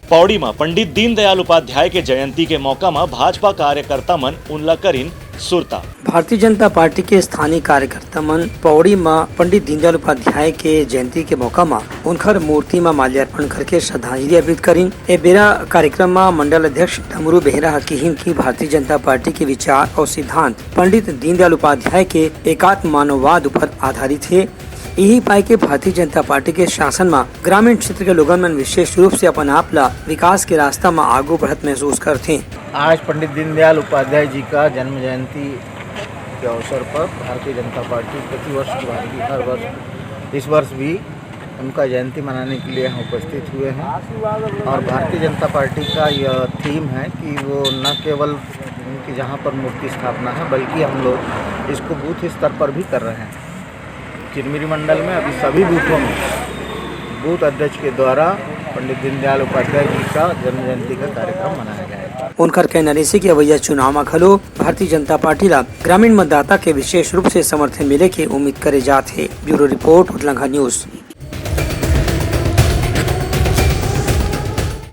पौड़ी में पंडित दीनदयाल उपाध्याय के जयंती के मौका में भाजपा कार्यकर्ता मन उनला करीन सुरता। भारतीय जनता पार्टी के स्थानीय कार्यकर्ता मन पौड़ी में पंडित दीनदयाल उपाध्याय के जयंती के मौका में उनकर मूर्ति में माल्यार्पण करके श्रद्धांजलि अर्पित करीन। ए बेरा कार्यक्रम में मंडल अध्यक्ष डमरू बेहरा कहिन की भारतीय जनता पार्टी के विचार और सिद्धांत पंडित दीनदयाल उपाध्याय के एकात्म मानववाद पर आधारित है। यही पाई के भारतीय जनता पार्टी के शासन में ग्रामीण क्षेत्र के लोगों में विशेष रूप से अपन आप ला विकास के रास्ता में आगू बढ़त महसूस करते। आज पंडित दीनदयाल उपाध्याय जी का जन्म जयंती के अवसर पर भारतीय जनता पार्टी प्रतिवर्ष की भांति हर वर्ष इस वर्ष भी उनका जयंती मनाने के लिए हम उपस्थित हुए हैं। और भारतीय जनता पार्टी का यह थीम है कि वो न केवल उनकी जहाँ पर मूर्ति स्थापना है बल्कि हम लोग इसको बूथ स्तर पर भी कर रहे हैं। चिरमिरी मंडल में अभी सभी बूथों में बूथ अध्यक्ष के द्वारा पंडित दीनदयाल उपाध्याय जी का जन्म जयंती का कार्यक्रम मनाया जाएगा। उनकर कहना है कि अवैया चुनाव में खलो भारतीय जनता पार्टी ला ग्रामीण मतदाता के विशेष रूप से समर्थन मिले के उम्मीद करे जाते। ब्यूरो रिपोर्ट उदलंघा न्यूज।